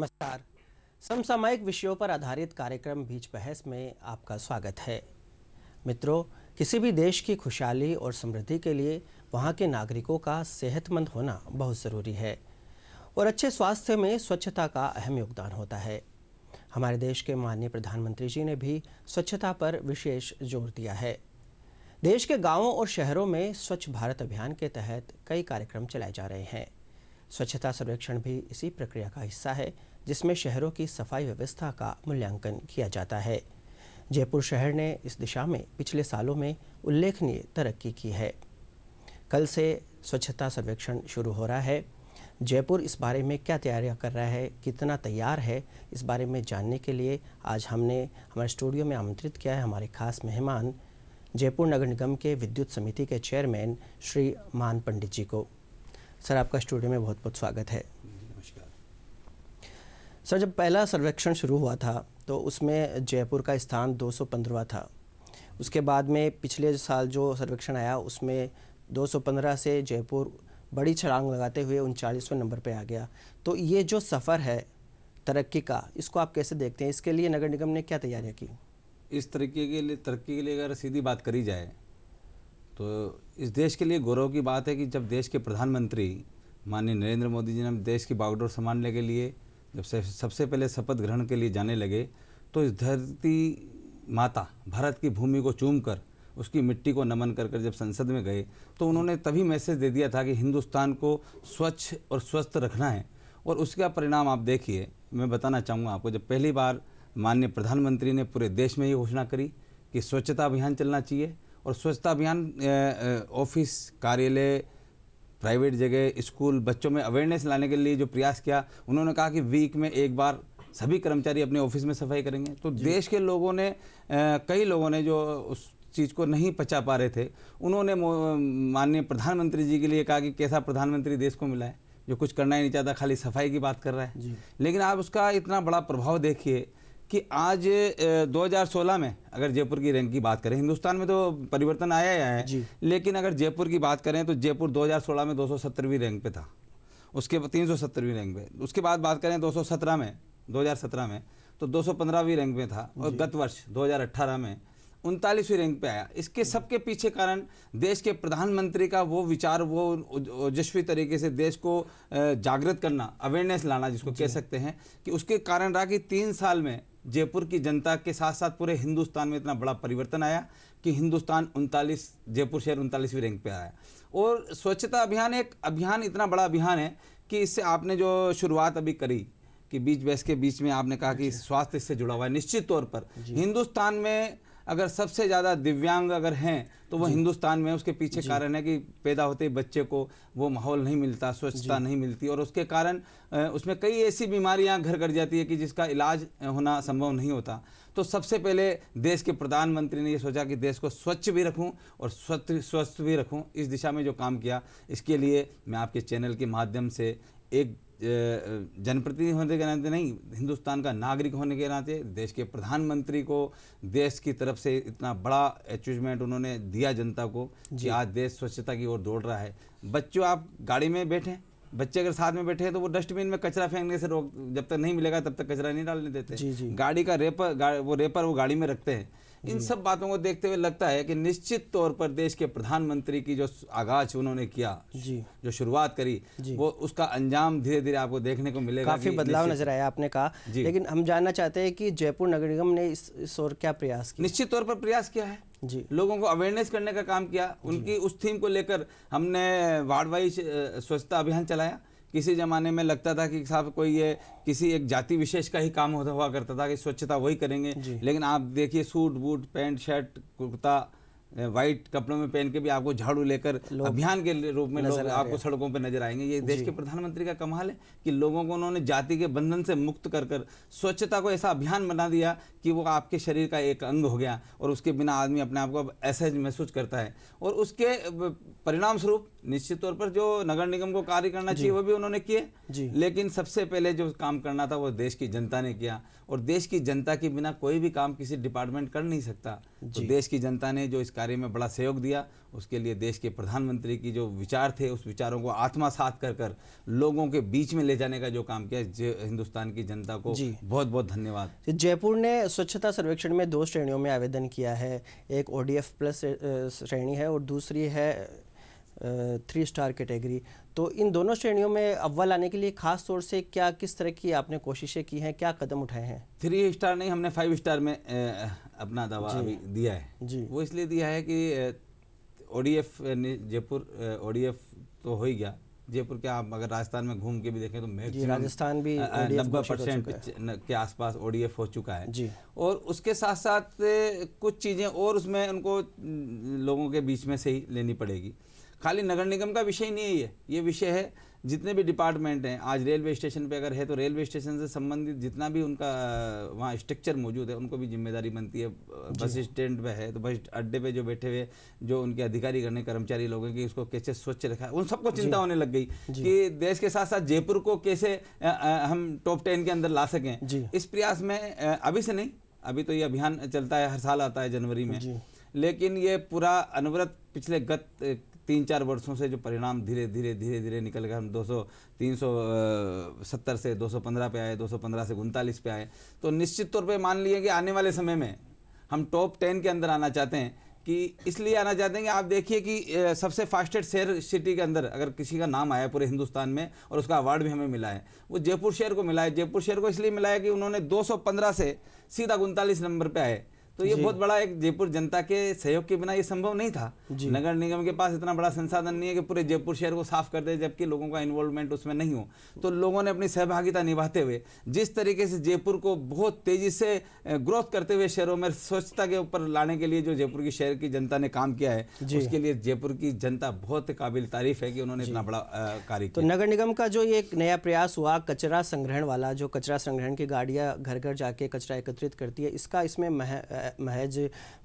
नमस्कार। समसामयिक विषयों पर आधारित कार्यक्रम बीच बहस में आपका स्वागत है। मित्रों, किसी भी देश की खुशहाली और समृद्धि के लिए वहाँ के नागरिकों का सेहतमंद होना बहुत ज़रूरी है और अच्छे स्वास्थ्य में स्वच्छता का अहम योगदान होता है। हमारे देश के माननीय प्रधानमंत्री जी ने भी स्वच्छता पर विशेष जोर दिया है। देश के गांवों और शहरों में स्वच्छ भारत अभियान के तहत कई कार्यक्रम चलाए जा रहे हैं। स्वच्छता सर्वेक्षण भी इसी प्रक्रिया का हिस्सा है, जिसमें शहरों की सफाई व्यवस्था का मूल्यांकन किया जाता है। जयपुर शहर ने इस दिशा में पिछले सालों में उल्लेखनीय तरक्की की है। कल से स्वच्छता सर्वेक्षण शुरू हो रहा है। जयपुर इस बारे में क्या तैयारियां कर रहा है, कितना तैयार है, इस बारे में जानने के लिए आज हमने हमारे स्टूडियो में आमंत्रित किया है हमारे खास मेहमान जयपुर नगर निगम के विद्युत समिति के चेयरमैन श्री मान पंडित जी को। सर, आपका स्टूडियो में बहुत बहुत स्वागत है। नमस्कार सर, जब पहला सर्वेक्षण शुरू हुआ था तो उसमें जयपुर का स्थान 215वां था। उसके बाद में पिछले साल जो सर्वेक्षण आया उसमें 215 से जयपुर बड़ी छलांग लगाते हुए 39वें नंबर पे आ गया। तो ये जो सफ़र है तरक्की का, इसको आप कैसे देखते हैं? इसके लिए नगर निगम ने क्या तैयारियां की? इस तरक्की के लिए अगर सीधी बात करी जाए तो इस देश के लिए गौरव की बात है कि जब देश के प्रधानमंत्री माननीय नरेंद्र मोदी जी ने देश की बागडोर संभालने के लिए जब सबसे पहले शपथ ग्रहण के लिए जाने लगे तो इस धरती माता भारत की भूमि को चूमकर उसकी मिट्टी को नमन कर जब संसद में गए तो उन्होंने तभी मैसेज दे दिया था कि हिंदुस्तान को स्वच्छ और स्वस्थ रखना है। और उसका परिणाम आप देखिए, मैं बताना चाहूँगा आपको, जब पहली बार माननीय प्रधानमंत्री ने पूरे देश में ये घोषणा करी कि स्वच्छता अभियान चलना चाहिए और स्वच्छता अभियान ऑफिस, कार्यालय, प्राइवेट जगह, स्कूल, बच्चों में अवेयरनेस लाने के लिए जो प्रयास किया, उन्होंने कहा कि वीक में एक बार सभी कर्मचारी अपने ऑफिस में सफाई करेंगे। तो देश के लोगों ने कई लोगों ने जो उस चीज़ को नहीं पचा पा रहे थे, उन्होंने माननीय प्रधानमंत्री जी के लिए कहा कि कैसा प्रधानमंत्री देश को मिला है जो कुछ करना ही नहीं चाहता, खाली सफाई की बात कर रहा है। लेकिन आप उसका इतना बड़ा प्रभाव देखिए कि आज 2016 में अगर जयपुर की रैंक की बात करें, हिंदुस्तान में तो परिवर्तन आया ही है, लेकिन अगर जयपुर की बात करें तो जयपुर 2016 में 270वीं रैंक पे था, उसके 370वीं रैंक पे। उसके बाद बात करें 2017 में तो 215वीं रैंक में था और गत वर्ष 2018 में 39वीं रैंक पे आया। इसके सबके पीछे कारण देश के प्रधानमंत्री का वो विचार, वो ओजस्वी तरीके से देश को जागृत करना, अवेयरनेस लाना जिसको कह सकते हैं, कि उसके कारण रहा कि 3 साल में जयपुर की जनता के साथ साथ पूरे हिंदुस्तान में इतना बड़ा परिवर्तन आया कि जयपुर शहर 39वीं रैंक पे आया। और स्वच्छता अभियान एक अभियान, इतना बड़ा अभियान है कि इससे आपने जो शुरुआत अभी करी कि बीच बहस के बीच में आपने कहा कि स्वास्थ्य इससे जुड़ा हुआ है। निश्चित तौर पर हिंदुस्तान में अगर सबसे ज़्यादा दिव्यांग अगर हैं तो वो हिंदुस्तान में, उसके पीछे कारण है कि पैदा होते ही बच्चे को वो माहौल नहीं मिलता, स्वच्छता नहीं मिलती और उसके कारण उसमें कई ऐसी बीमारियां घर कर जाती है कि जिसका इलाज होना संभव नहीं होता। तो सबसे पहले देश के प्रधानमंत्री ने ये सोचा कि देश को स्वच्छ भी रखूं और स्वस्थ भी रखूं। इस दिशा में जो काम किया, इसके लिए मैं आपके चैनल के माध्यम से एक जनप्रतिनिधि होने के नाते नहीं, हिंदुस्तान का नागरिक होने के नाते देश के प्रधानमंत्री को देश की तरफ से इतना बड़ा अचीवमेंट उन्होंने दिया जनता को कि आज देश स्वच्छता की ओर दौड़ रहा है। बच्चों, आप गाड़ी में बैठे, बच्चे अगर साथ में बैठे हैं तो वो डस्टबिन में कचरा फेंकने से रोक, जब तक नहीं मिलेगा तब तक कचरा नहीं डालने देते। गाड़ी का रेपर वो गाड़ी में रखते हैं। इन सब बातों को देखते हुए लगता है कि निश्चित तौर पर देश के प्रधानमंत्री की जो आगाज उन्होंने किया, जो शुरुआत करी, वो उसका अंजाम धीरे धीरे आपको देखने को मिलेगा। काफी बदलाव नजर आया, आपने कहा। लेकिन हम जानना चाहते हैं कि जयपुर नगर निगम ने इस ओर क्या प्रयास किया? निश्चित तौर पर प्रयास किया है लोगों को अवेयरनेस करने का काम किया। उनकी उस थीम को लेकर हमने वार्ड वाइज स्वच्छता अभियान चलाया। किसी ज़माने में लगता था कि साहब कोई ये किसी एक जाति विशेष का ही काम होता हुआ करता था कि स्वच्छता वही करेंगे, लेकिन आप देखिए suit boot, pant shirt, kurta, white कपड़ों में पहन के भी आपको झाड़ू लेकर अभियान के रूप में लोग आपको सड़कों पर नजर आएंगे। ये देश के प्रधानमंत्री का कमाल है कि लोगों को उन्होंने जाति के बंधन से मुक्त कर स्वच्छता को ऐसा अभियान बना दिया कि वो आपके शरीर का एक अंग हो गया और उसके बिना आदमी अपने आप को ऐसा महसूस करता है। और उसके परिणाम स्वरूप निश्चित तौर पर जो नगर निगम को कार्य करना चाहिए वो भी उन्होंने किए, लेकिन सबसे पहले जो काम करना था वो देश की जनता ने किया। और देश की जनता के बिना कोई भी काम किसी डिपार्टमेंट कर नहीं सकता। तो देश की जनता ने जो इस कार्य में बड़ा सहयोग दिया, उसके लिए देश के प्रधानमंत्री की जो विचार थे, उस विचारों को आत्मसात कर लोगों के बीच में ले जाने का जो काम किया, हिंदुस्तान की जनता को बहुत बहुत धन्यवाद। जयपुर ने स्वच्छता सर्वेक्षण में 2 श्रेणियों में आवेदन किया है, एक ODF प्लस श्रेणी है और दूसरी है 3 स्टार कैटेगरी। तो इन दोनों श्रेणियों में अव्वल आने के लिए खास तौर से क्या किस तरह की आपने कोशिशें की हैं, क्या कदम उठाए हैं? 3 स्टार नहीं, हमने 5 स्टार में अपना दावा अभी दिया है जी। वो इसलिए दिया है कि ODF जयपुर ODF तो हो ही गया। जयपुर के आप अगर राजस्थान में घूम के भी देखें तो मैक्सिमम राजस्थान भी 90% के आसपास ODF हो चुका है जी। और उसके साथ साथ कुछ चीज़ें और उसमें उनको लोगों के बीच में से ही लेनी पड़ेगी। खाली नगर निगम का विषय नहीं है ये विषय है जितने भी डिपार्टमेंट हैं। आज रेलवे स्टेशन पे अगर है तो रेलवे स्टेशन से संबंधित जितना भी उनका वहाँ स्ट्रक्चर मौजूद है उनको भी जिम्मेदारी बनती है। बस स्टैंड पे है तो बस अड्डे पे जो बैठे हुए जो उनके अधिकारी करने कर्मचारी लोग हैं कि उसको कैसे स्वच्छ रखा है, उन सबको चिंता होने लग गई कि देश के साथ साथ जयपुर को कैसे हम टॉप 10 के अंदर ला सकें। इस प्रयास में अभी से नहीं, अभी तो ये अभियान चलता है, हर साल आता है जनवरी में, लेकिन ये पूरा अनवरत पिछले गत 3-4 वर्षों से जो परिणाम धीरे धीरे निकल गए। हम 370 से 215 पे आए, 215 से 39 पे आए। तो निश्चित तौर पे मान लिए कि आने वाले समय में हम टॉप 10 के अंदर आना चाहते हैं। कि इसलिए आना चाहते हैं कि आप देखिए कि सबसे फास्टेस्ट शहर सिटी के अंदर अगर किसी का नाम आया पूरे हिंदुस्तान में और उसका अवार्ड भी हमें मिला है, वो जयपुर शहर को मिला है। जयपुर शहर को इसलिए मिला है कि उन्होंने 215 से सीधा 39 नंबर पे आए। तो ये बहुत बड़ा एक जयपुर जनता के सहयोग के बिना ये संभव नहीं था। नगर निगम के पास इतना बड़ा संसाधन नहीं है कि पूरे जयपुर शहर को साफ कर दे, जबकि लोगों का इन्वॉल्वमेंट उसमें नहीं हो। तो लोगों ने अपनी सहभागिता निभाते हुए जिस तरीके से जयपुर को बहुत तेजी से ग्रोथ करते हुए शहरों में स्वच्छता के ऊपर लाने के लिए जो जयपुर की शहर की जनता ने काम किया है, उसके लिए जयपुर की जनता बहुत काबिल तारीफ है कि उन्होंने इतना बड़ा कार्य किया। तो नगर निगम का जो ये एक नया प्रयास हुआ कचरा संग्रहण वाला, जो कचरा संग्रहण की गाड़ियां घर घर जाके कचरा एकत्रित करती है, इसका इसमें महज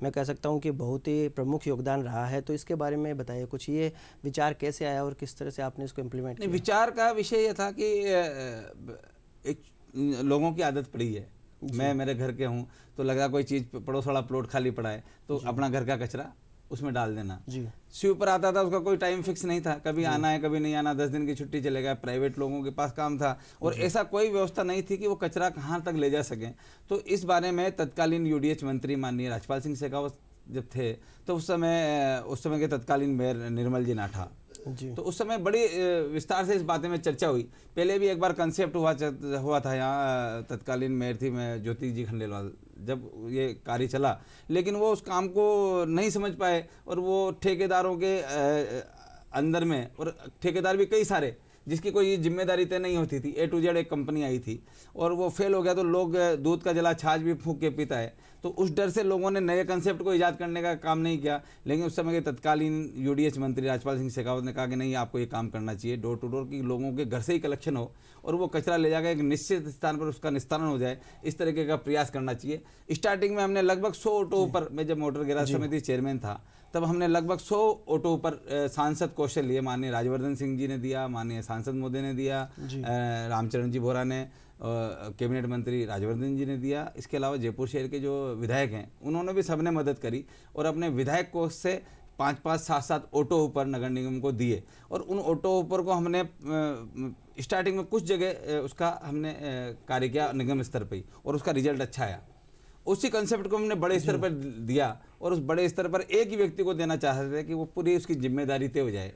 मैं कह सकता हूं कि बहुत ही प्रमुख योगदान रहा है। तो इसके बारे में बताइए कुछ, ये विचार कैसे आया और किस तरह से आपने इसको इम्प्लीमेंट किया? विचार का विषय ये था कि एक लोगों की आदत पड़ी है, मैं मेरे घर के हूँ तो लगा कोई चीज़ पड़ोस वाला प्लॉट खाली पड़ा है तो अपना घर का कचरा उसमें डाल देना। स्वीपर आता था, उसका कोई टाइम फिक्स नहीं था, कभी आना है कभी नहीं आना, 10 दिन की छुट्टी चलेगा। प्राइवेट लोगों के पास काम था और ऐसा कोई व्यवस्था नहीं थी कि वो कचरा कहाँ तक ले जा सकें। तो इस बारे में तत्कालीन UDH मंत्री माननीय राजपाल सिंह शेखावत जब थे तो उस समय के तत्कालीन मेयर निर्मल जी नाठा, तो उस समय बड़ी विस्तार से इस बारे में चर्चा हुई। पहले भी एक बार कंसेप्ट हुआ था यहाँ, तत्कालीन मेयर थी मैं ज्योति जी खंडेलवाल, जब ये कार्य चला, लेकिन वो उस काम को नहीं समझ पाए और वो ठेकेदारों के अंदर में, और ठेकेदार भी कई सारे जिसकी कोई जिम्मेदारी तय नहीं होती थी, A to Z एक कंपनी आई थी और वो फेल हो गया तो लोग दूध का जला छाछ भी फूंक के पीता है। तो उस डर से लोगों ने नए कंसेप्ट को ईजाद करने का काम नहीं किया। लेकिन उस समय के तत्कालीन UDH मंत्री राजपाल सिंह शेखावत ने कहा कि नहीं, आपको ये काम करना चाहिए, डोर टू डोर की लोगों के घर से ही कलेक्शन हो और वो कचरा ले जाकर एक निश्चित स्थान पर उसका निस्तारण हो जाए, इस तरीके का प्रयास करना चाहिए। स्टार्टिंग में हमने लगभग 100 ऑटो ऊपर, मैं जब मोटर गैराज समिति चेयरमैन था तब हमने लगभग 100 ऑटो ऊपर सांसद कौशल लिए, माननीय राजवर्धन सिंह जी ने दिया, माननीय सांसद मोदी ने दिया, रामचरण जी बोरा ने, कैबिनेट मंत्री राजवर्धन जी ने दिया। इसके अलावा जयपुर शहर के जो विधायक हैं उन्होंने भी सबने मदद करी और अपने विधायक कोष से 5-5, 7-7 ऑटो ऊपर नगर निगम को दिए। और उन ऑटो ऊपर को हमने स्टार्टिंग में कुछ जगह उसका हमने कार्य किया निगम स्तर पर ही और उसका रिजल्ट अच्छा आया। उसी कंसेप्ट को हमने बड़े स्तर पर दिया और उस बड़े स्तर पर एक ही व्यक्ति को देना चाहते थे कि वो पूरी उसकी जिम्मेदारी तय हो जाए।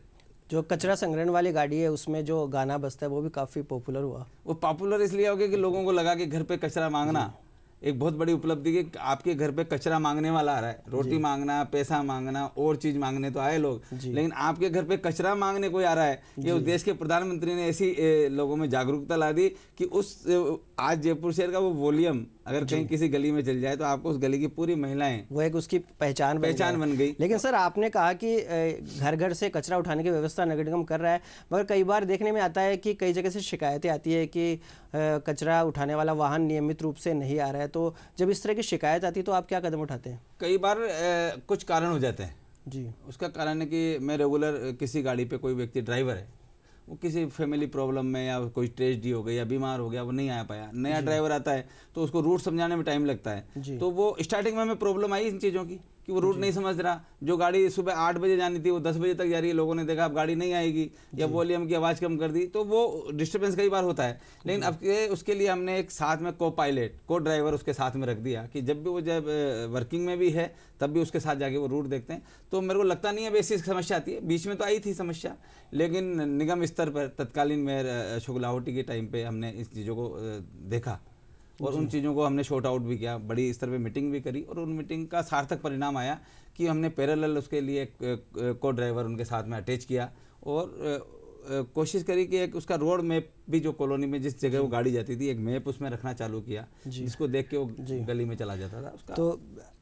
जो कचरा संग्रहण वाली गाड़ी है उसमें जो गाना बजता है वो भी काफ़ी पॉपुलर हुआ। वो पॉपुलर इसलिए हो गया कि लोगों को लगा कि घर पे कचरा मांगना एक बहुत बड़ी उपलब्धि कि आपके घर पे कचरा मांगने वाला आ रहा है। रोटी मांगना, पैसा मांगना और चीज मांगने तो आए लोग, लेकिन आपके घर पे कचरा मांगने कोई आ रहा है। ये उस देश के प्रधानमंत्री ने ऐसी लोगों में जागरूकता ला दी कि उस आज जयपुर शहर का वो वॉल्यूम अगर कहीं किसी गली में चल जाए तो आपको उस गली की पूरी महिलाएं, वो एक उसकी पहचान बन गई। लेकिन सर आपने कहा कि घर घर से कचरा उठाने की व्यवस्था नगर निगम कर रहा है, मगर कई बार देखने में आता है कि कई जगह से शिकायतें आती है कि कचरा उठाने वाला वाहन नियमित रूप से नहीं आ रहा है। तो जब इस तरह की शिकायत आती है तो आप क्या कदम उठाते हैं? कई बार कुछ कारण हो जाते हैं जी। उसका कारण है कि मैं रेगुलर किसी गाड़ी पे कोई व्यक्ति ड्राइवर है, वो किसी फैमिली प्रॉब्लम में या कोई ट्रेजेडी हो गई या बीमार हो गया, वो नहीं आ पाया, नया ड्राइवर आता है तो उसको रूट समझाने में टाइम लगता है। तो वो स्टार्टिंग में हमें प्रॉब्लम आई इन चीज़ों की कि वो रूट नहीं समझ रहा, जो गाड़ी सुबह 8 बजे जानी थी वो 10 बजे तक जा रही है, लोगों ने देखा अब गाड़ी नहीं आएगी या वॉल्यूम की आवाज़ कम कर दी, तो वो डिस्टर्बेंस कई बार होता है। लेकिन अब उसके लिए हमने एक साथ में को पायलट को ड्राइवर उसके साथ में रख दिया कि जब भी वो जब वर्किंग में भी है तब भी उसके साथ जाके वो रूट देखते हैं। तो मेरे को लगता नहीं है वैसी समस्या आती है, बीच में तो आई थी समस्या, लेकिन निगम स्तर पर तत्कालीन मेयर अशोक लाहौटी के टाइम पे हमने इस चीज़ों को देखा और उन चीज़ों को हमने शॉर्ट आउट भी किया, बड़ी स्तर पे मीटिंग भी करी और उन मीटिंग का सार्थक परिणाम आया कि हमने पैरेलल उसके लिए को ड्राइवर उनके साथ में अटैच किया और कोशिश करी कि एक उसका रोड मैप भी जो कॉलोनी में जिस जगह वो गाड़ी जाती थी एक मैप उसमें रखना चालू किया जिसको देख के वो गली में चला जाता था उसका। तो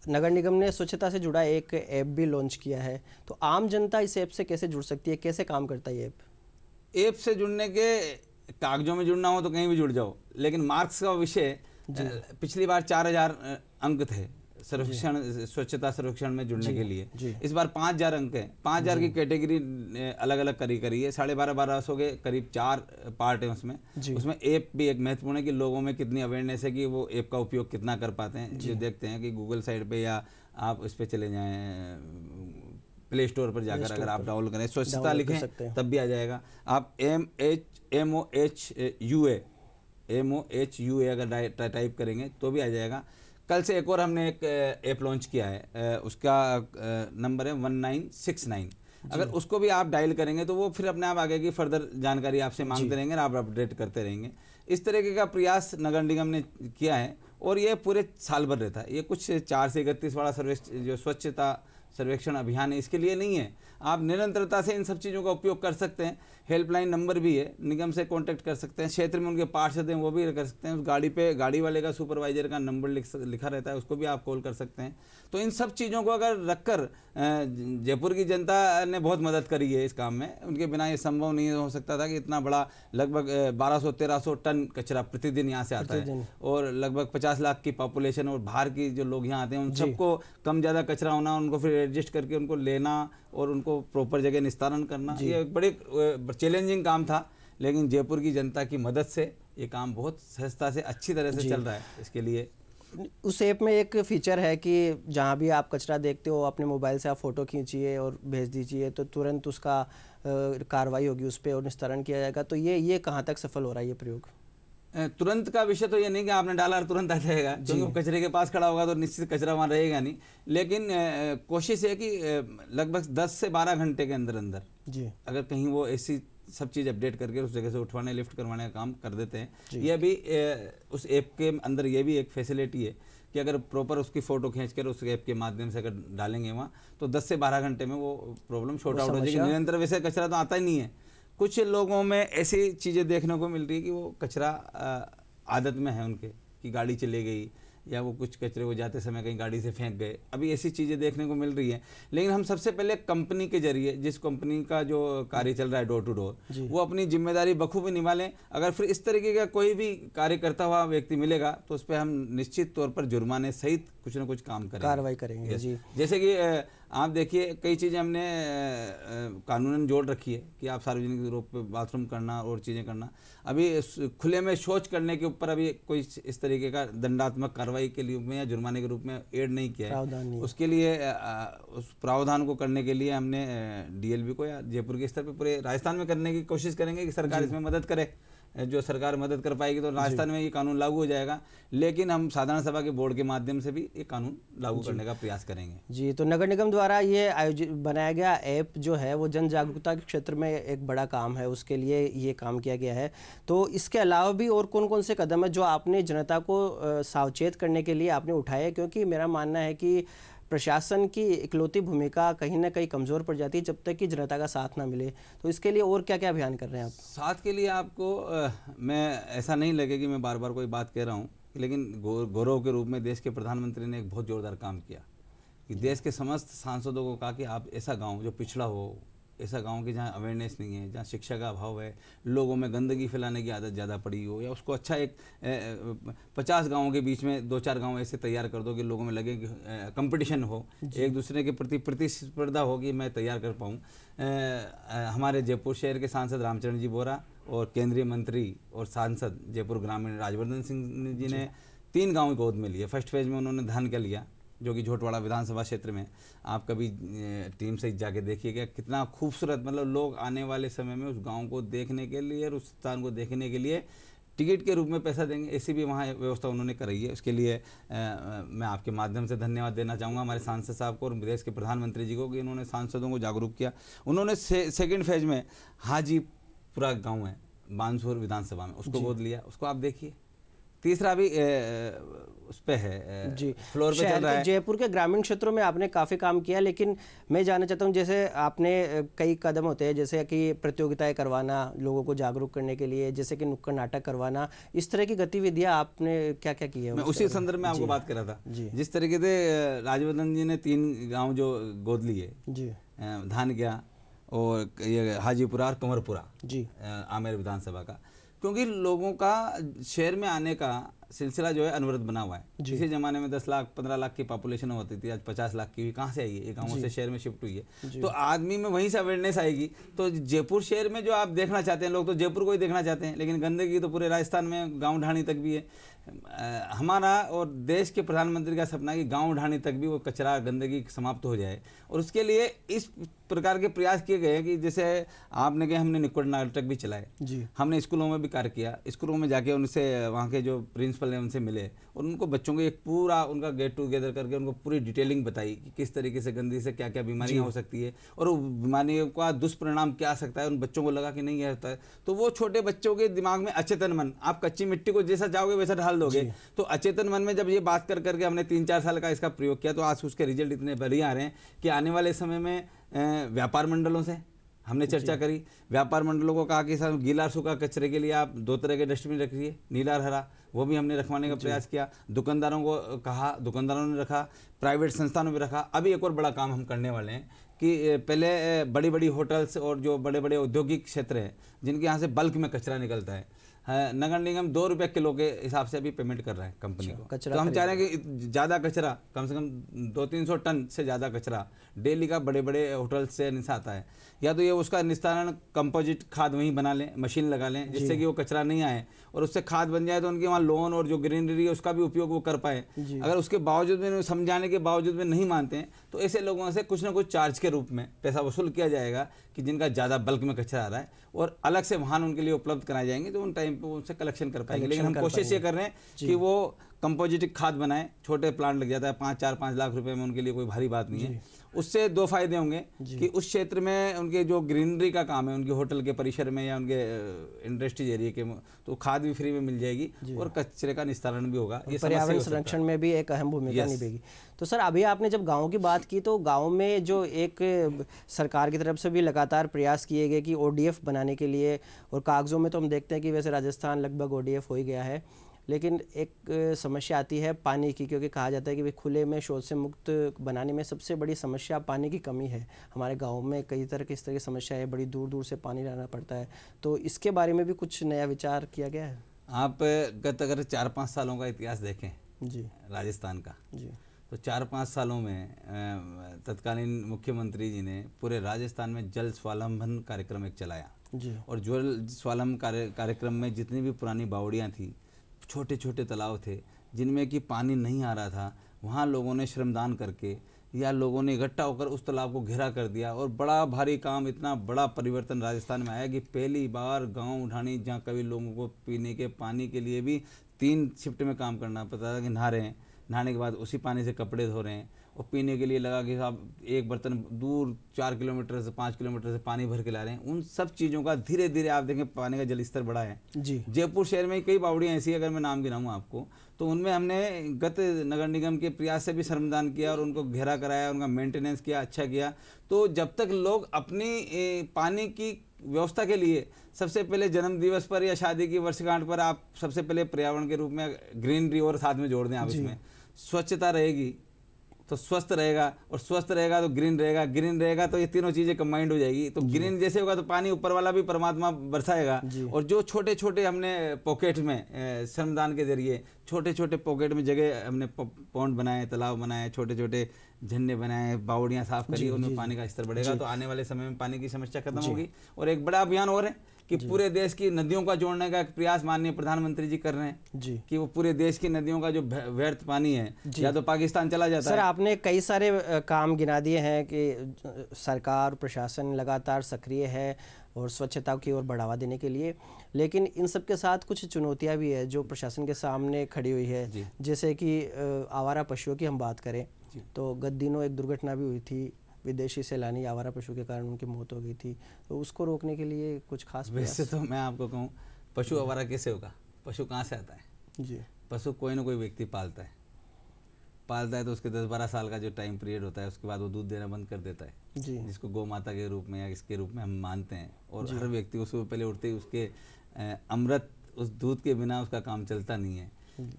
नगर निगम ने स्वच्छता से जुड़ा एक ऐप भी लॉन्च किया है, तो आम जनता इस ऐप से कैसे जुड़ सकती है, कैसे काम करता है ये ऐप? ऐप से जुड़ने के कागजों में जुड़ना हो तो कहीं भी जुड़ जाओ, लेकिन मार्क्स का विषय पिछली बार 4000 अंक थे सर्वेक्षण स्वच्छता सर्वेक्षण में जुड़ने के लिए, इस बार 5000 अंक है। 5000 की कैटेगरी अलग अलग करी है, 12,500 के करीब 4 पार्ट है उसमें। उसमें ऐप भी एक महत्वपूर्ण है कि लोगों में कितनी अवेयरनेस है कि वो ऐप का उपयोग कितना कर पाते हैं। जो देखते हैं कि गूगल साइड पे या आप इस पे चले जाएं प्ले स्टोर पर जाकर अगर आप डाउनलोड करें स्वच्छता लिखें तब भी आ जाएगा। आप MOHUA अगर टाइप करेंगे तो भी आ जाएगा। कल से एक और हमने एक ऐप लॉन्च किया है, उसका नंबर है 1969। अगर उसको भी आप डायल करेंगे तो वो फिर अपने आप आगे की फर्दर जानकारी आपसे मांगते रहेंगे और आप अपडेट करते रहेंगे। इस तरीके का प्रयास नगर निगम ने किया है और ये पूरे साल भर रहता है। ये कुछ 4 से 31 वाला जो स्वच्छता सर्वेक्षण अभियान है इसके लिए नहीं है, आप निरंतरता से इन सब चीज़ों का उपयोग कर सकते हैं। हेल्पलाइन नंबर भी है, निगम से कांटेक्ट कर सकते हैं, क्षेत्र में उनके पार्षद हैं वो भी कर सकते हैं, उस गाड़ी पे गाड़ी वाले का सुपरवाइजर का नंबर लिखा रहता है उसको भी आप कॉल कर सकते हैं। तो इन सब चीज़ों को अगर रखकर जयपुर की जनता ने बहुत मदद करी है इस काम में, उनके बिना ये संभव नहीं हो सकता था कि इतना बड़ा लगभग 1200-1300 टन कचरा प्रतिदिन यहाँ से आता है और लगभग 50 लाख की पॉपुलेशन और बाहर की जो लोग यहाँ आते हैं उन सबको कम ज़्यादा कचरा होना, उनको फिर एडजस्ट करके उनको लेना और उनको प्रॉपर जगह निस्तारण करना, ये एक बड़े चैलेंजिंग काम था। लेकिन जयपुर की जनता की मदद से ये काम बहुत सहजता से अच्छी तरह से चल रहा है। इसके लिए उस ऐप में एक फीचर है कि जहाँ भी आप कचरा देखते हो अपने मोबाइल से आप फ़ोटो खींचिए और भेज दीजिए तो तुरंत उसका कार्रवाई होगी उस पर और निस्तारण किया जाएगा। तो ये कहाँ तक सफल हो रहा है ये प्रयोग? तुरंत का विषय तो ये नहीं कि आपने डाला और तुरंत आ जाएगा, क्योंकि कचरे के पास खड़ा होगा तो निश्चित कचरा वहाँ रहेगा नहीं। लेकिन कोशिश है कि लगभग 10 से 12 घंटे के अंदर अंदर अगर कहीं वो ऐसी सब चीज़ अपडेट करके उस जगह से उठवाने लिफ्ट करवाने का काम कर देते हैं। ये भी उस ऐप के अंदर ये भी एक फैसिलिटी है कि अगर प्रॉपर उसकी फ़ोटो खींचकर उस ऐप के माध्यम से अगर डालेंगे वहाँ तो 10 से 12 घंटे में वो प्रॉब्लम शॉर्ट आउट हो जाएगी। निरंतर वैसे कचरा तो आता ही नहीं है। कुछ लोगों में ऐसी चीज़ें देखने को मिल रही है कि वो कचरा आदत में है उनके कि गाड़ी चले गई या वो कुछ कचरे को जाते समय कहीं गाड़ी से फेंक गए, अभी ऐसी चीज़ें देखने को मिल रही हैं। लेकिन हम सबसे पहले कंपनी के जरिए, जिस कंपनी का जो कार्य चल रहा है डोर टू डोर, वो अपनी जिम्मेदारी बखूबी निभा लें। अगर फिर इस तरीके का कोई भी कार्य करता हुआ व्यक्ति मिलेगा तो उस पर हम निश्चित तौर पर जुर्माने सहित कुछ ना कुछ काम करेंगे, कार्रवाई करेंगे। जी, जैसे कि आप देखिए कई चीज़ें हमने कानूनन जोड़ रखी है कि आप सार्वजनिक रूप पे बाथरूम करना और चीज़ें करना, अभी खुले में शौच करने के ऊपर अभी कोई इस तरीके का दंडात्मक कार्रवाई के लिए में या जुर्माने के रूप में ऐड नहीं किया है। उसके लिए उस प्रावधान को करने के लिए हमने DLB को या जयपुर के स्तर पर पूरे राजस्थान में करने की कोशिश करेंगे कि सरकार इसमें मदद करे। जो सरकार मदद कर पाएगी तो राजस्थान में ये कानून लागू हो जाएगा, लेकिन हम साधारण सभा के बोर्ड के माध्यम से भी ये कानून लागू करने का प्रयास करेंगे। जी, तो नगर निगम द्वारा ये आयोजित बनाया गया ऐप जो है वो जन जागरूकता के क्षेत्र में एक बड़ा काम है, उसके लिए ये काम किया गया है। तो इसके अलावा भी और कौन कौन से कदम है जो आपने जनता को सावचेत करने के लिए आपने उठाए? क्योंकि मेरा मानना है कि प्रशासन की इकलौती भूमिका कहीं ना कहीं कमज़ोर पड़ जाती है जब तक कि जनता का साथ ना मिले। तो इसके लिए और क्या क्या अभियान कर रहे हैं आप? साथ के लिए आपको मैं ऐसा नहीं लगे कि मैं बार बार कोई बात कह रहा हूँ, लेकिन गौरव के रूप में देश के प्रधानमंत्री ने एक बहुत ज़ोरदार काम किया कि देश के समस्त सांसदों को कहा कि आप ऐसा गाँव जो पिछड़ा हो, ऐसा गांव के जहाँ अवेयरनेस नहीं है, जहाँ शिक्षा का अभाव है, लोगों में गंदगी फैलाने की आदत ज़्यादा पड़ी हो, या उसको अच्छा एक 50 गाँवों के बीच में 2-4 गाँव ऐसे तैयार कर दो कि लोगों में लगे कि कंपटीशन हो, एक दूसरे के प्रति प्रतिस्पर्धा हो कि मैं तैयार कर पाऊँ। हमारे जयपुर शहर के सांसद रामचरण जी बोरा और केंद्रीय मंत्री और सांसद जयपुर ग्रामीण राजवर्धन सिंह जी ने 3 गाँव गोद में लिए। फर्स्ट फेज में उन्होंने धान का लिया, जो कि झोटवाड़ा विधानसभा क्षेत्र में। आप कभी टीम से जाके देखिएगा कितना खूबसूरत, मतलब लोग आने वाले समय में उस गांव को देखने के लिए और उस स्थान को देखने के लिए टिकट के रूप में पैसा देंगे, ऐसी भी वहाँ व्यवस्था उन्होंने कराई है। उसके लिए मैं आपके माध्यम से धन्यवाद देना चाहूँगा हमारे सांसद साहब को और देश के प्रधानमंत्री जी को कि उन्होंने सांसदों को जागरूक किया। उन्होंने सेकेंड फेज में हाजीपुरा गाँव है बानसूर विधानसभा में, उसको गोद लिया, उसको आप देखिए। तीसरा भी उस पे है जी, फ्लोर पे चल रहा है। जयपुर के ग्रामीण क्षेत्रों में आपने काफ़ी काम किया, लेकिन मैं जानना चाहता हूं, जैसे आपने कई कदम होते हैं, जैसे कि प्रतियोगिताएं करवाना लोगों को जागरूक करने के लिए, जैसे कि नुक्कड़ नाटक करवाना, इस तरह की गतिविधियां आपने क्या क्या की है? मैं उसी संदर्भ में आपको बात कर रहा था। जिस तरीके से राजवर्धन जी ने 3 गाँव जो गोद लिए, जी, धान गया और ये हाजीपुरा और कंवरपुरा जी, आमेर विधानसभा का, क्योंकि लोगों का शहर में आने का सिलसिला जो है अनवरत बना हुआ है। इसी जमाने में 10 लाख 15 लाख की पॉपुलेशन होती थी, आज 50 लाख की हुई। कहाँ से आई है? ये गाँवों से शहर में शिफ्ट हुई है। तो आदमी में वहीं से अवेयरनेस आएगी। तो जयपुर शहर में जो आप देखना चाहते हैं, लोग तो जयपुर को ही देखना चाहते हैं, लेकिन गंदगी तो पूरे राजस्थान में गाँव ढाणी तक भी है। हमारा और देश के प्रधानमंत्री का सपना है कि गाँव ढाणी तक भी वो कचरा गंदगी समाप्त हो जाए, और उसके लिए इस प्रकार के प्रयास किए गए हैं कि जैसे आपने कहा, हमने नुक्कड़ नाटक भी चलाए, हमने स्कूलों में भी कार्य किया। स्कूलों में जाके उनसे, वहाँ के जो प्रिंसिपल हैं उनसे मिले और उनको बच्चों को एक पूरा उनका गेट टुगेदर करके उनको पूरी डिटेलिंग बताई कि किस तरीके से गंदगी से क्या क्या बीमारियाँ हो सकती है और वो बीमारियों का दुष्परिणाम क्या आ सकता है। उन बच्चों को लगा कि नहीं यह होता है, तो वो छोटे बच्चों के दिमाग में अचेतन मन, आप कच्ची मिट्टी को जैसा चाहोगे वैसा ढाल दोगे, तो अचेतन मन में जब ये बात कर करके हमने 3-4 साल का इसका प्रयोग किया, तो आज उसके रिजल्ट इतने बढ़िया आ रहे हैं कि आने वाले समय में व्यापार मंडलों से हमने चर्चा करी। व्यापार मंडलों को कहा कि सर गीला और सूखा कचरे के लिए आप 2 तरह के डस्टबिन रखिए, नीला और हरा, वो भी हमने रखवाने का प्रयास किया। दुकानदारों को कहा, दुकानदारों ने रखा, प्राइवेट संस्थानों में रखा। अभी एक और बड़ा काम हम करने वाले हैं कि पहले बड़ी बड़ी होटल्स और जो बड़े बड़े औद्योगिक क्षेत्र हैं जिनके यहाँ से बल्क में कचरा निकलता है, नगर निगम 2 रुपये किलो के हिसाब से अभी पेमेंट कर रहा है कंपनी को। तो हम चाह रहे हैं कि ज़्यादा कचरा, कम से कम 200-300 टन से ज़्यादा कचरा डेली का बड़े बड़े होटल से आता है, या तो ये उसका निस्तारण कंपोजिट खाद वहीं बना लें, मशीन लगा लें, जिससे कि वो कचरा नहीं आए और उससे खाद बन जाए, तो उनके वहाँ लोन और जो ग्रीनरी है उसका भी उपयोग वो कर पाए। अगर उसके बावजूद में, समझाने के बावजूद में नहीं मानते हैं, तो ऐसे लोगों से कुछ ना कुछ चार्ज के रूप में पैसा वसूल किया जाएगा कि जिनका ज़्यादा बल्क में कचरा आ रहा है, और अलग से वाहन उनके लिए उपलब्ध कराए जाएंगे, तो उन टाइम पे उनसे कलेक्शन कर पाएंगे। लेकिन हम कोशिश ये कर रहे हैं कि वो कंपोजिट खाद बनाए, छोटे प्लांट लग जाता है, 4-5 लाख रुपए में, उनके लिए कोई भारी बात नहीं है। उससे 2 फायदे होंगे कि उस क्षेत्र में उनके जो ग्रीनरी का काम है, उनके होटल के परिसर में या उनके इंडस्ट्रीज एरिया के, तो खाद भी फ्री में मिल जाएगी और कचरे का निस्तारण भी होगा। ये पर्यावरण संरक्षण में भी एक अहम भूमिका निभाएगी। तो सर, अभी आपने जब गाँव की बात की, तो गाँव में जो एक सरकार की तरफ से भी लगातार प्रयास किए गए कि ODF बनाने के लिए, और कागजों में तो हम देखते हैं कि वैसे राजस्थान लगभग ODF हो ही गया है, लेकिन एक समस्या आती है पानी की, क्योंकि कहा जाता है कि खुले में शौच से मुक्त बनाने में सबसे बड़ी समस्या पानी की कमी है। हमारे गांव में कई तरह की इस तरह की समस्या है, बड़ी दूर दूर से पानी लाना पड़ता है, तो इसके बारे में भी कुछ नया विचार किया गया है? आप गत अगर 4-5 सालों का इतिहास देखें जी राजस्थान का जी, तो 4-5 सालों में तत्कालीन मुख्यमंत्री जी ने पूरे राजस्थान में जल स्वावलंबन कार्यक्रम एक चलाया जी, और जल स्वावलंबन कार्यक्रम में जितनी भी पुरानी बावड़ियाँ थी, छोटे छोटे तालाब थे जिनमें कि पानी नहीं आ रहा था, वहाँ लोगों ने श्रमदान करके या लोगों ने इकट्ठा होकर उस तालाब को घेरा कर दिया, और बड़ा भारी काम, इतना बड़ा परिवर्तन राजस्थान में आया कि पहली बार गांव ढाणी, जहाँ कभी लोगों को पीने के पानी के लिए भी 3 शिफ्ट में काम करना पड़ता था, कि नहा रहे हैं, नहाने के बाद उसी पानी से कपड़े धो रहे हैं, और पीने के लिए लगा कि साहब एक बर्तन दूर 4 किलोमीटर से 5 किलोमीटर से पानी भर के ला रहे हैं। उन सब चीज़ों का धीरे धीरे आप देखें पानी का जल स्तर बढ़ा है जी। जयपुर शहर में कई बावड़ियाँ ऐसी, अगर मैं नाम गिनाऊँ आपको, तो उनमें हमने गत नगर निगम के प्रयास से भी श्रमदान किया और उनको घेरा कराया, उनका मेंटेनेंस किया, अच्छा किया। तो जब तक लोग अपनी पानी की व्यवस्था के लिए सबसे पहले जन्म दिवस पर या शादी की वर्षगांठ पर आप सबसे पहले पर्यावरण के रूप में ग्रीनरी और साथ में जोड़ दें, आप इसमें स्वच्छता रहेगी, तो स्वस्थ रहेगा, और स्वस्थ रहेगा तो ग्रीन रहेगा, ग्रीन रहेगा तो ये तीनों चीज़ें कंबाइंड हो जाएगी। तो ग्रीन जैसे होगा तो पानी ऊपर वाला भी परमात्मा बरसाएगा। और जो छोटे छोटे हमने पॉकेट में श्रमदान के जरिए छोटे छोटे पॉकेट में जगह हमने पौंड बनाए, तालाब बनाए, छोटे छोटे झरने बनाए, बावड़ियाँ साफ करी, उनमें पानी का स्तर बढ़ेगा तो आने वाले समय में पानी की समस्या खत्म होगी। और एक बड़ा अभियान हो रहा है कि पूरे देश की नदियों का जोड़ने का एक प्रयास माननीय प्रधानमंत्री जी कर रहे हैं जी, कि वो पूरे देश की नदियों का जो व्यर्थ पानी है या तो पाकिस्तान चला जाता है। सर आपने कई सारे काम गिना दिए हैं कि सरकार प्रशासन लगातार सक्रिय है और स्वच्छता की ओर बढ़ावा देने के लिए, लेकिन इन सब के साथ कुछ चुनौतियां भी है जो प्रशासन के सामने खड़ी हुई है। जैसे कि आवारा पशुओं की हम बात करें तो गत दिनों एक दुर्घटना भी हुई थी, विदेशी सैलानी आवारा पशु के कारण उनकी मौत हो गई थी, तो उसको रोकने के लिए कुछ खास वैसे तो मैं आपको कहूँ, पशु आवारा कैसे होगा? पशु कहाँ से आता है जी? पशु कोई ना कोई व्यक्ति पालता है तो उसके 10-12 साल का जो टाइम पीरियड होता है उसके बाद वो दूध देना बंद कर देता है जी, जिसको गौ माता के रूप में या इसके रूप में हम मानते हैं। और हर व्यक्ति उसको पहले उठते ही उसके अमृत उस दूध के बिना उसका काम चलता नहीं है।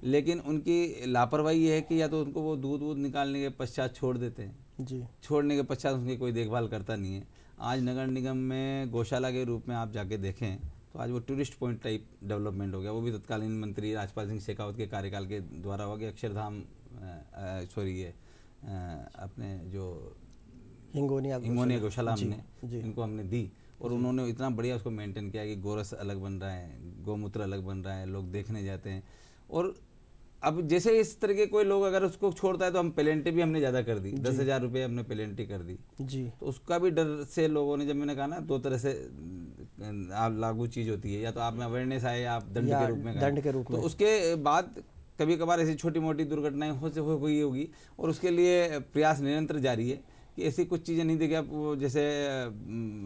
लेकिन उनकी लापरवाही ये है कि या तो उनको वो दूध निकालने के पश्चात छोड़ देते हैं जी, छोड़ने के पश्चात उनकी कोई देखभाल करता नहीं है। आज नगर निगम में गौशाला के रूप में आप जाके देखें तो आज वो टूरिस्ट पॉइंट टाइप डेवलपमेंट हो गया। वो भी तत्कालीन मंत्री राजपाल सिंह शेखावत के कार्यकाल के द्वारा हो गया। अक्षरधाम सॉरी ये अपने जो हिंगोनिया गौशाला हमने इनको हमने दी और उन्होंने इतना बढ़िया उसको मेंटेन किया कि गोरस अलग बन रहा है, गौमूत्र अलग बन रहा है, लोग देखने जाते हैं। और अब जैसे इस तरह के कोई लोग अगर उसको छोड़ता है तो हम पेनल्टी भी हमने ज़्यादा कर दी, 10,000 रुपये हमने पेनल्टी कर दी जी। तो उसका भी डर से लोगों ने, जब मैंने कहा ना 2 तरह से आप लागू चीज़ होती है, या तो आप में अवेयरनेस आए या आप दंड के रूप में, तो उसके बाद कभी कभार ऐसी छोटी मोटी दुर्घटनाएं हो गई होगी और उसके लिए प्रयास निरंतर जारी है कि ऐसी कुछ चीज़ें नहीं देखी। आप जैसे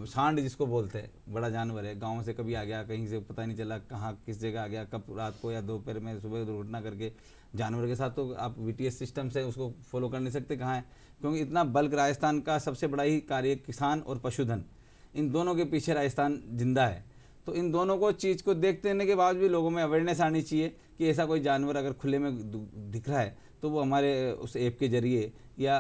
सांड जिसको बोलते हैं, बड़ा जानवर है, गांव से कभी आ गया, कहीं से पता नहीं चला कहाँ किस जगह आ गया, कब रात को या दोपहर में सुबह दुर्घटना करके जानवर के साथ, तो आप VTS सिस्टम से उसको फॉलो कर नहीं सकते कहाँ है, क्योंकि इतना बल्क राजस्थान का सबसे बड़ा ही कार्य किसान और पशुधन, इन दोनों के पीछे राजस्थान जिंदा है। तो इन दोनों को चीज़ को देखते रहने के बाद भी लोगों में अवेयरनेस आनी चाहिए कि ऐसा कोई जानवर अगर खुले में दिख रहा है तो वो हमारे उस ऐप के जरिए या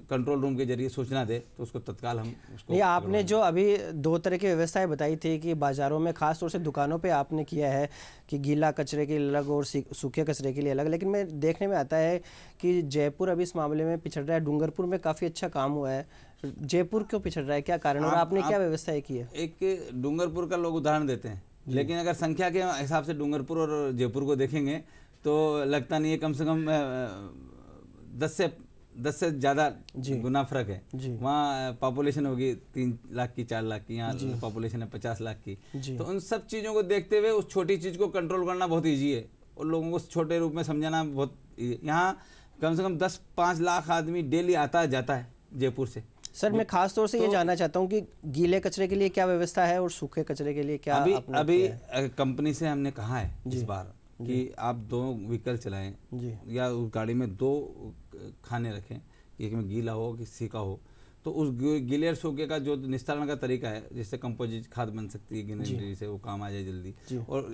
कंट्रोल रूम के जरिए सूचना दे तो उसको तत्काल हम उसको। नहीं, आपने जो अभी 2 तरह की व्यवस्थाएं बताई थी कि बाज़ारों में ख़ास तौर से दुकानों पे आपने किया है कि गीला कचरे के लिए अलग और सूखे कचरे के लिए अलग, लेकिन मैं देखने में आता है कि जयपुर अभी इस मामले में पिछड़ रहा है। डूंगरपुर में काफ़ी अच्छा काम हुआ है, जयपुर क्यों पिछड़ रहा है, क्या कारण? और आपने क्या व्यवस्थाएं की है? एक डूंगरपुर का लोग उदाहरण देते हैं, लेकिन अगर संख्या के हिसाब से डूंगरपुर और जयपुर को देखेंगे तो लगता नहीं है, कम से कम 10 से ज़्यादा गुना फर्क है। वहाँ पॉपुलेशन होगी 3 लाख की, 4 लाख की, यहाँ पॉपुलेशन है 50 लाख की। तो उन सब चीज़ों को देखते हुए उस छोटी चीज़ को कंट्रोल करना बहुत ईजी है और लोगों को छोटे रूप में समझाना बहुत। यहाँ कम से कम 10-5 लाख आदमी डेली आता जाता है जयपुर से। सर मैं खास तौर से ये जानना चाहता हूँ कि गीले कचरे के लिए क्या व्यवस्था है और सूखे कचरे के लिए क्या? अभी कंपनी से हमने कहा है इस बार कि आप 2 व्हीकल चलाएं या उस गाड़ी में 2 खाने रखें, एक में गीला हो कि सूखा हो, तो उस गीले और सूखे का जो निस्तारण का तरीका है, जिससे कंपोजिट खाद बन सकती है ग्रीनरी से, वो काम आ जाए जल्दी। और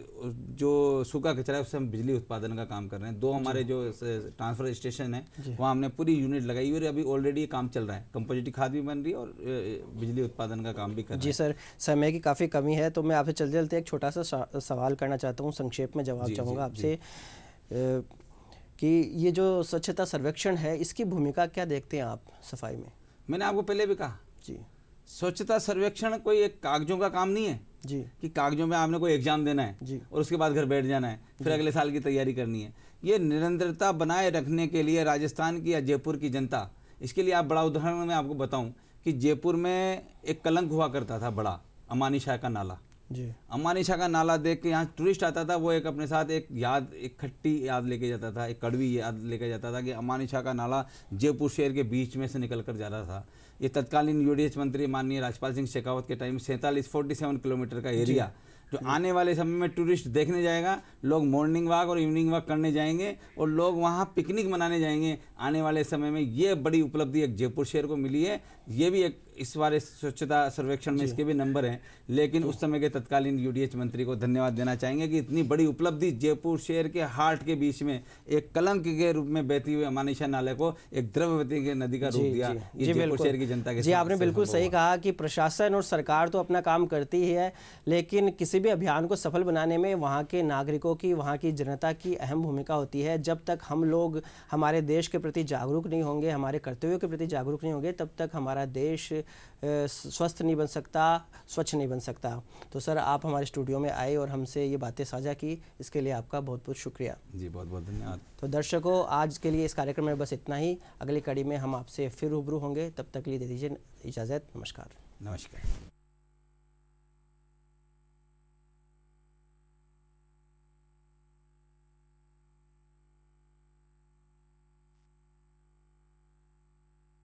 जो सूखा कचरा है उससे हम बिजली उत्पादन का काम कर रहे हैं। 2 हमारे जो ट्रांसफर स्टेशन है वहाँ हमने पूरी यूनिट लगाई हुई है, अभी ऑलरेडी ये काम चल रहा है, कंपोजिट खाद भी बन रही है और बिजली उत्पादन का काम भी कर रहे हैं। जी सर, समय की काफ़ी कमी है तो मैं आपसे चलते चलते एक छोटा सा सवाल करना चाहता हूँ, संक्षेप में जवाब चाहूँगा आपसे कि ये जो स्वच्छता सर्वेक्षण है इसकी भूमिका क्या देखते हैं आप सफाई में? मैंने आपको पहले भी कहा जी, स्वच्छता सर्वेक्षण कोई एक कागजों का काम नहीं है जी, कि कागजों में आपने कोई एग्जाम देना है जी और उसके बाद घर बैठ जाना है, फिर अगले साल की तैयारी करनी है। ये निरंतरता बनाए रखने के लिए राजस्थान की या जयपुर की जनता, इसके लिए आप बड़ा उदाहरण मैं आपको बताऊं कि जयपुर में एक कलंक हुआ करता था बड़ा, अमानी शाह का नाला जी। अमानी शाह का नाला देख के यहाँ टूरिस्ट आता था, वो एक अपने साथ एक खट्टी याद लेके जाता था, एक कड़वी याद लेके जाता था कि अमानी शाह का नाला जयपुर शहर के बीच में से निकल कर जा रहा था। ये तत्कालीन UDH मंत्री माननीय राजपाल सिंह शेखावत के टाइम 47 किलोमीटर का एरिया जो आने वाले समय में टूरिस्ट देखने जाएगा, लोग मॉर्निंग वॉक और इवनिंग वॉक करने जाएंगे और लोग वहाँ पिकनिक मनाने जाएंगे। आने वाले समय में ये बड़ी उपलब्धि एक जयपुर शहर को मिली है। ये भी एक इस बार इस स्वच्छता सर्वेक्षण में इसके भी नंबर हैं, लेकिन उस समय के तत्कालीन यूडीएच मंत्री को धन्यवाद देना चाहेंगे कि इतनी बड़ी उपलब्धि, जयपुर शहर के हार्ट के बीच में एक कलंक के रूप में बहती हुई अमानिशा नाले को एक द्रव्यवती के नदी का रूप दिया। ये जयपुर शहर की जनता के जी, आपने बिल्कुल सही कहा कि प्रशासन और सरकार तो अपना काम करती ही है, लेकिन किसी भी अभियान को सफल बनाने में वहाँ के नागरिकों की, वहाँ की जनता की अहम भूमिका होती है। जब तक हम लोग हमारे देश के प्रति जागरूक नहीं होंगे, हमारे कर्तव्यों के प्रति जागरूक नहीं होंगे, तब तक हमारा देश स्वस्थ नहीं बन सकता, स्वच्छ नहीं बन सकता। तो सर, आप हमारे स्टूडियो में आए और हमसे ये बातें साझा की, इसके लिए आपका बहुत बहुत शुक्रिया। जी, बहुत बहुत धन्यवाद। तो दर्शकों, आज के लिए इस कार्यक्रम में बस इतना ही। अगली कड़ी में हम आपसे फिर रूबरू होंगे, तब तक के लिए दे दीजिए इजाज़त। नमस्कार। नमस्कार।